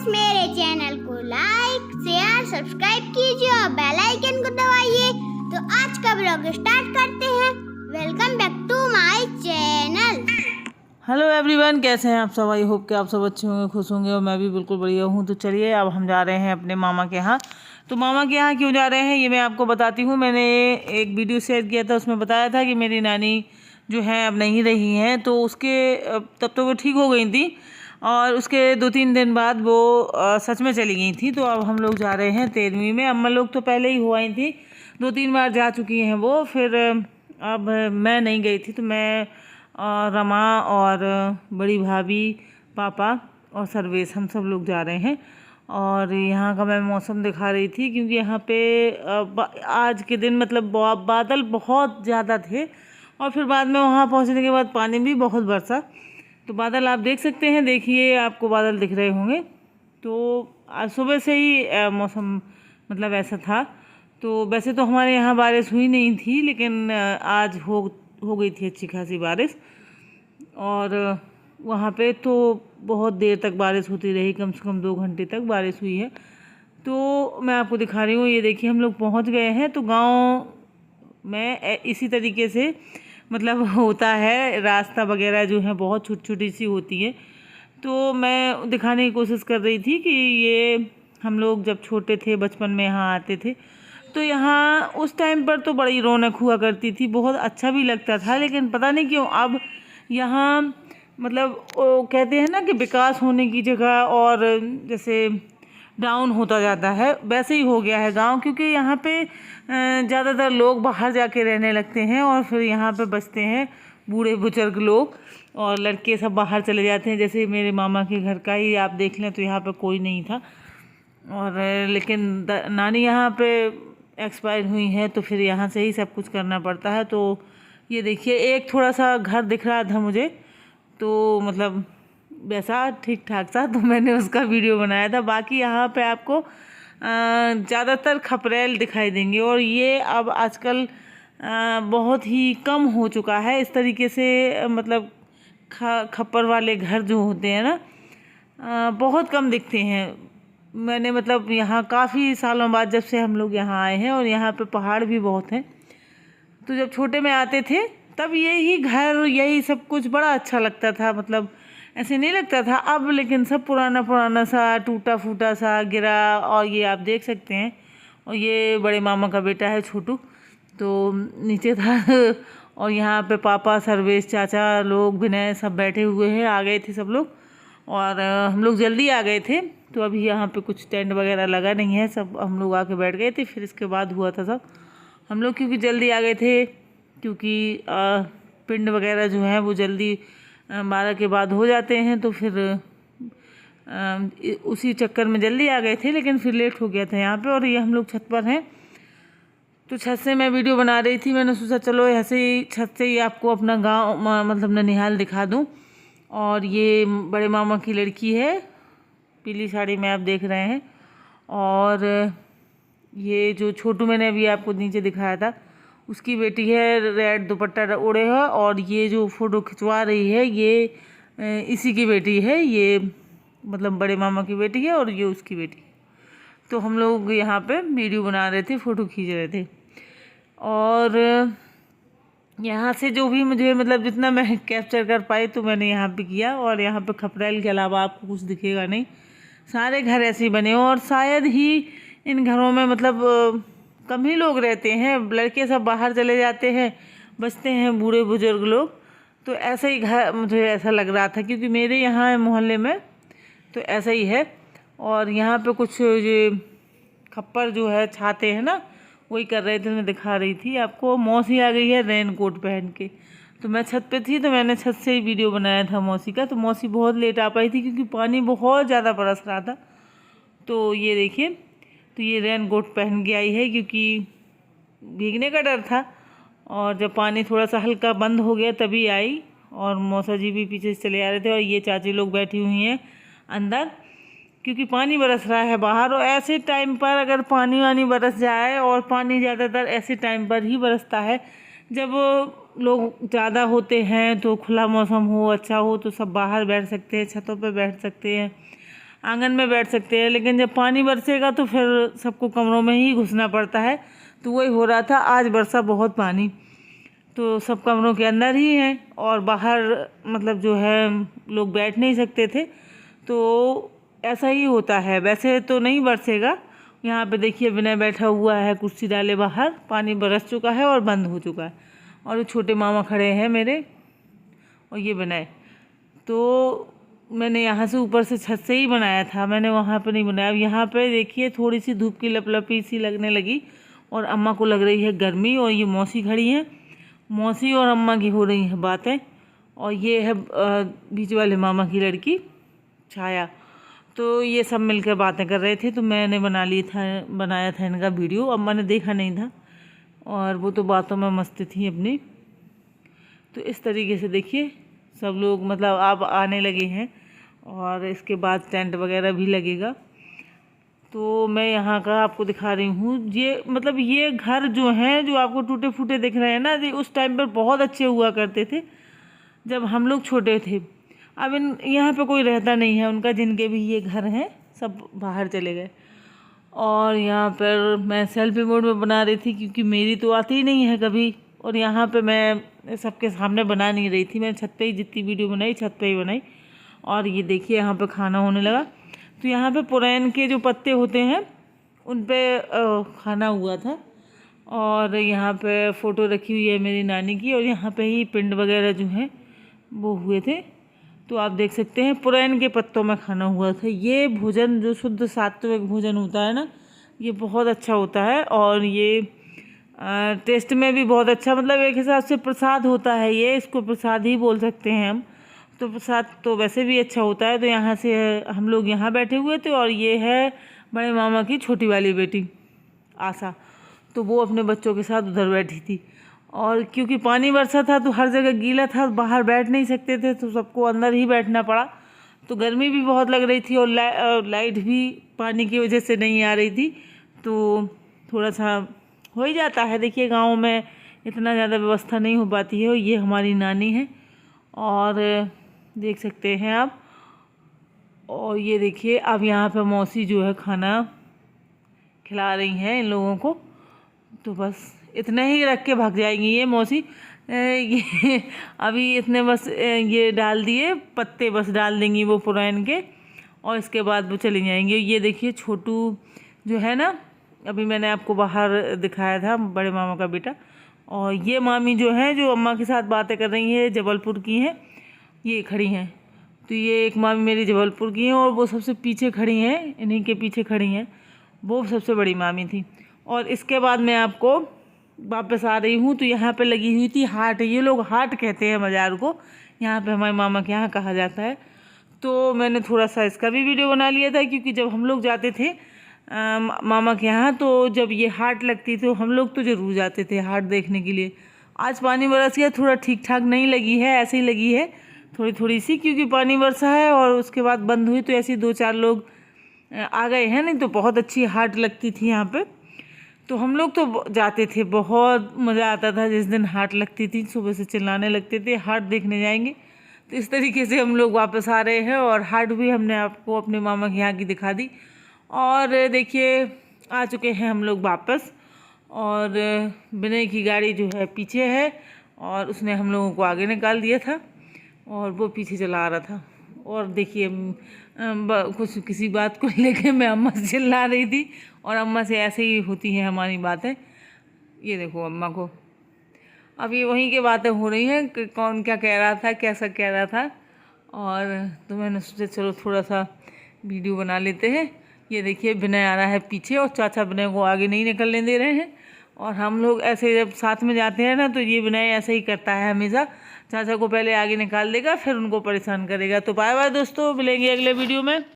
Guys, मेरे channel को like share subscribe कीजिए और बेल आइकन को दबाइए। तो आज का ब्लॉग स्टार्ट करते हैं। Welcome back to my channel. Hello everyone, कैसे हैं आप सब। आई होप कि आप सब अच्छे होंगे, खुश होंगे और मैं भी बिल्कुल बढ़िया हूँ। तो चलिए अब हम जा रहे हैं अपने मामा के यहाँ। तो मामा के यहाँ क्यों जा रहे हैं ये मैं आपको बताती हूँ। मैंने एक वीडियो शेयर किया था, उसमें बताया था कि मेरी नानी जो है अब नहीं रही हैं। तो उसके तब तो वो ठीक हो गई थी और उसके 2-3 दिन बाद वो सच में चली गई थी। तो अब हम लोग जा रहे हैं 13वीं में। अम्मा लोग तो पहले ही हो आई थी, 2-3 बार जा चुकी हैं वो। फिर अब मैं नहीं गई थी, तो मैं और रमा और बड़ी भाभी, पापा और सर्वेश, हम सब लोग जा रहे हैं। और यहाँ का मैं मौसम दिखा रही थी क्योंकि यहाँ पे आज के दिन मतलब बादल बहुत ज़्यादा थे और फिर बाद में वहाँ पहुँचने के बाद पानी भी बहुत बरसा। तो बादल आप देख सकते हैं, देखिए आपको बादल दिख रहे होंगे। तो आज सुबह से ही मौसम मतलब ऐसा था। तो वैसे तो हमारे यहाँ बारिश हुई नहीं थी, लेकिन आज हो गई थी अच्छी खासी बारिश। और वहाँ पे तो बहुत देर तक बारिश होती रही, कम से कम 2 घंटे तक बारिश हुई है। तो मैं आपको दिखा रही हूँ, ये देखिए हम लोग पहुँच गए हैं। तो गांव में इसी तरीके से मतलब होता है, रास्ता वगैरह जो है बहुत छोटी छोटी सी होती है। तो मैं दिखाने की कोशिश कर रही थी कि ये हम लोग जब छोटे थे, बचपन में यहाँ आते थे, तो यहाँ उस टाइम पर तो बड़ी रौनक हुआ करती थी, बहुत अच्छा भी लगता था। लेकिन पता नहीं क्यों अब यहाँ मतलब वो कहते हैं ना कि विकास होने की जगह और जैसे डाउन होता जाता है, वैसे ही हो गया है गांव। क्योंकि यहाँ पे ज़्यादातर लोग बाहर जाके रहने लगते हैं और फिर यहाँ पे बचते हैं बूढ़े बुजुर्ग लोग, और लड़के सब बाहर चले जाते हैं। जैसे मेरे मामा के घर का ही आप देख लें तो यहाँ पे कोई नहीं था। और लेकिन नानी यहाँ पे एक्सपायर हुई है, तो फिर यहाँ से ही सब कुछ करना पड़ता है। तो ये देखिए एक थोड़ा सा घर दिख रहा था मुझे, तो मतलब वैसा ठीक ठाक सा, तो मैंने उसका वीडियो बनाया था। बाकी यहाँ पे आपको ज़्यादातर खपरेल दिखाई देंगे, और ये अब आजकल बहुत ही कम हो चुका है इस तरीके से। मतलब खप्पर वाले घर जो होते हैं ना, बहुत कम दिखते हैं। मैंने मतलब यहाँ काफ़ी सालों बाद जब से हम लोग यहाँ आए हैं, और यहाँ पे पहाड़ भी बहुत हैं। तो जब छोटे में आते थे तब यही घर, यही सब कुछ बड़ा अच्छा लगता था। मतलब ऐसे नहीं लगता था अब, लेकिन सब पुराना पुराना सा, टूटा फूटा सा, गिरा। और ये आप देख सकते हैं, और ये बड़े मामा का बेटा है छोटू, तो नीचे था। और यहाँ पे पापा, सर्वेश, चाचा लोग, विनय सब बैठे हुए हैं। आ गए थे सब लोग, और हम लोग जल्दी आ गए थे। तो अभी यहाँ पे कुछ टेंट वगैरह लगा नहीं है, सब हम लोग आके बैठ गए थे। फिर इसके बाद हुआ था सब हम लोग, क्योंकि जल्दी आ गए थे, क्योंकि पिंड वगैरह जो है वो जल्दी 12 के बाद हो जाते हैं। तो फिर उसी चक्कर में जल्दी आ गए थे, लेकिन फिर लेट हो गया था यहाँ पे। और ये हम लोग छत पर हैं, तो छत से मैं वीडियो बना रही थी। मैंने सोचा चलो ऐसे ही छत से ही आपको अपना गांव मतलब ननिहाल दिखा दूं। और ये बड़े मामा की लड़की है, पीली साड़ी में आप देख रहे हैं। और ये जो छोटू मैंने अभी आपको नीचे दिखाया था, उसकी बेटी है, रेड दुपट्टा ओढ़े है। और ये जो फ़ोटो खिंचवा रही है, ये इसी की बेटी है। ये मतलब बड़े मामा की बेटी है और ये उसकी बेटी है। तो हम लोग यहाँ पे वीडियो बना रहे थे, फ़ोटो खींच रहे थे। और यहाँ से जो भी मुझे मतलब जितना मैं कैप्चर कर पाई तो मैंने यहाँ पे किया। और यहाँ पे खपरेल के अलावा आपको कुछ दिखेगा नहीं, सारे घर ऐसे ही बने। और शायद ही इन घरों में मतलब कम ही लोग रहते हैं, लड़के सब बाहर चले जाते हैं, बचते हैं बूढ़े बुजुर्ग लोग। तो ऐसा ही घर मुझे ऐसा लग रहा था, क्योंकि मेरे यहाँ मोहल्ले में तो ऐसा ही है। और यहाँ पे कुछ ये खप्पर जो है, छाते हैं ना, वही कर रहे थे। मैं दिखा रही थी आपको। मौसी आ गई है रेन कोट पहन के। तो मैं छत पे थी, तो मैंने छत से ही वीडियो बनाया था मौसी का। तो मौसी बहुत लेट आ पाई थी, क्योंकि पानी बहुत ज़्यादा बरस रहा था। तो ये देखिए, तो ये रेन कोट पहन के आई है, क्योंकि भीगने का डर था। और जब पानी थोड़ा सा हल्का बंद हो गया तभी आई। और मौसा जी भी पीछे से चले आ रहे थे, और ये चाची लोग बैठी हुई हैं अंदर, क्योंकि पानी बरस रहा है बाहर। और ऐसे टाइम पर अगर पानी वानी बरस जाए, और पानी ज़्यादातर ऐसे टाइम पर ही बरसता है जब लोग ज़्यादा होते हैं, तो खुला मौसम हो, अच्छा हो, तो सब बाहर बैठ सकते हैं, छतों पे बैठ सकते हैं। आंगन में बैठ सकते हैं, लेकिन जब पानी बरसेगा तो फिर सबको कमरों में ही घुसना पड़ता है। तो वही हो रहा था, आज बरसा बहुत पानी, तो सब कमरों के अंदर ही हैं और बाहर मतलब जो है लोग बैठ नहीं सकते थे। तो ऐसा ही होता है, वैसे तो नहीं बरसेगा। यहाँ पे देखिए विनय बैठा हुआ है कुर्सी डाले बाहर, पानी बरस चुका है और बंद हो चुका है। और ये छोटे मामा खड़े हैं मेरे, और ये विनय। तो मैंने यहाँ से ऊपर से छत से ही बनाया था, मैंने वहाँ पे नहीं बनाया। अब यहाँ पे देखिए थोड़ी सी धूप की लपलपी सी लगने लगी और अम्मा को लग रही है गर्मी, और ये मौसी खड़ी हैं, मौसी और अम्मा की हो रही हैं बातें। और ये है बीच वाले मामा की लड़की छाया। तो ये सब मिलकर बातें कर रहे थे, तो मैंने बनाया था इनका वीडियो। अम्मा ने देखा नहीं था और वो तो बातों में मस्त थी अपनी। तो इस तरीके से देखिए सब लोग मतलब अब आने लगे हैं, और इसके बाद टेंट वगैरह भी लगेगा। तो मैं यहाँ का आपको दिखा रही हूँ। ये मतलब ये घर जो हैं, जो आपको टूटे फूटे दिख रहे हैं ना, ये उस टाइम पर बहुत अच्छे हुआ करते थे जब हम लोग छोटे थे। अब यहाँ पे कोई रहता नहीं है उनका, जिनके भी ये घर हैं सब बाहर चले गए। और यहाँ पर मैं सेल्फी मोड में बना रही थी, क्योंकि मेरी तो आती ही नहीं है कभी, और यहाँ पे मैं सबके सामने बना नहीं रही थी। मैंने छत पे ही जितनी वीडियो बनाई छत पे ही बनाई। और ये देखिए यहाँ पे खाना होने लगा। तो यहाँ पे पुरैन के जो पत्ते होते हैं उन पे खाना हुआ था, और यहाँ पे फ़ोटो रखी हुई है मेरी नानी की, और यहाँ पे ही पिंड वगैरह जो हैं वो हुए थे। तो आप देख सकते हैं पुरैन के पत्तों में खाना हुआ था। ये भोजन जो शुद्ध सात्विक भोजन होता है ना, ये बहुत अच्छा होता है, और ये टेस्ट में भी बहुत अच्छा, मतलब एक हिसाब से प्रसाद होता है ये, इसको प्रसाद ही बोल सकते हैं हम। तो प्रसाद तो वैसे भी अच्छा होता है। तो यहाँ से हम लोग यहाँ बैठे हुए थे, और ये है बड़े मामा की छोटी वाली बेटी आशा, तो वो अपने बच्चों के साथ उधर बैठी थी। और क्योंकि पानी बरसा था तो हर जगह गीला था, बाहर बैठ नहीं सकते थे, तो सबको अंदर ही बैठना पड़ा। तो गर्मी भी बहुत लग रही थी, और लाइट भी पानी की वजह से नहीं आ रही थी, तो थोड़ा सा हो ही जाता है। देखिए गाँव में इतना ज़्यादा व्यवस्था नहीं हो पाती है। और ये हमारी नानी है, और देख सकते हैं आप। और ये देखिए अब यहाँ पे मौसी जो है खाना खिला रही हैं इन लोगों को। तो बस इतने ही रख के भाग जाएंगी ये मौसी। ये अभी इतने बस ये डाल दिए पत्ते, बस डाल देंगी वो पुरैन के, और इसके बाद वो चली जाएंगे। ये देखिए छोटू जो है ना, अभी मैंने आपको बाहर दिखाया था, बड़े मामा का बेटा। और ये मामी जो है, जो अम्मा के साथ बातें कर रही हैं, जबलपुर की हैं, ये खड़ी हैं। तो ये एक मामी मेरी जबलपुर की हैं, और वो सबसे पीछे खड़ी हैं, इन्हीं के पीछे खड़ी हैं, वो सबसे बड़ी मामी थी। और इसके बाद मैं आपको वापस आ रही हूँ। तो यहाँ पे लगी हुई थी हाट, ये लोग हाट कहते हैं बाज़ार को, यहाँ पे हमारे मामा के यहाँ कहा जाता है। तो मैंने थोड़ा सा इसका भी वीडियो बना लिया था, क्योंकि जब हम लोग जाते थे मामा के यहाँ, तो जब ये हाट लगती तो हम लोग तो ज़रूर जाते थे हाट देखने के लिए। आज पानी बरस गया, थोड़ा ठीक ठाक नहीं लगी है, ऐसे ही लगी है थोड़ी थोड़ी सी, क्योंकि पानी बरसा है और उसके बाद बंद हुई, तो ऐसे 2-4 लोग आ गए हैं, नहीं तो बहुत अच्छी हाट लगती थी यहाँ पे। तो हम लोग तो जाते थे, बहुत मज़ा आता था जिस दिन हाट लगती थी, सुबह से चिल्लाने लगते थे हाट देखने जाएंगे। तो इस तरीके से हम लोग वापस आ रहे हैं, और हाट भी हमने आपको अपने मामा के यहाँ की दिखा दी। और देखिए आ चुके हैं हम लोग वापस, और विनय की गाड़ी जो है पीछे है, और उसने हम लोगों को आगे निकाल दिया था, और वो पीछे चला रहा था। और देखिए कुछ किसी बात को लेके मैं अम्मा से चिल्ला रही थी, और अम्मा से ऐसे ही होती हैं हमारी बातें। ये देखो अम्मा को, अब ये वहीं की बातें हो रही हैं कि कौन क्या कह रहा था, कैसा कह रहा था। और तो मैंने सोचा चलो थोड़ा सा वीडियो बना लेते हैं। ये देखिए विनय आ रहा है पीछे, और चाचा विनय को आगे नहीं निकलने दे रहे हैं। और हम लोग ऐसे जब साथ में जाते हैं ना, तो ये विनय ऐसे ही करता है हमेशा, चाचा को पहले आगे निकाल देगा, फिर उनको परेशान करेगा। तो बाय बाय दोस्तों, मिलेंगे अगले वीडियो में।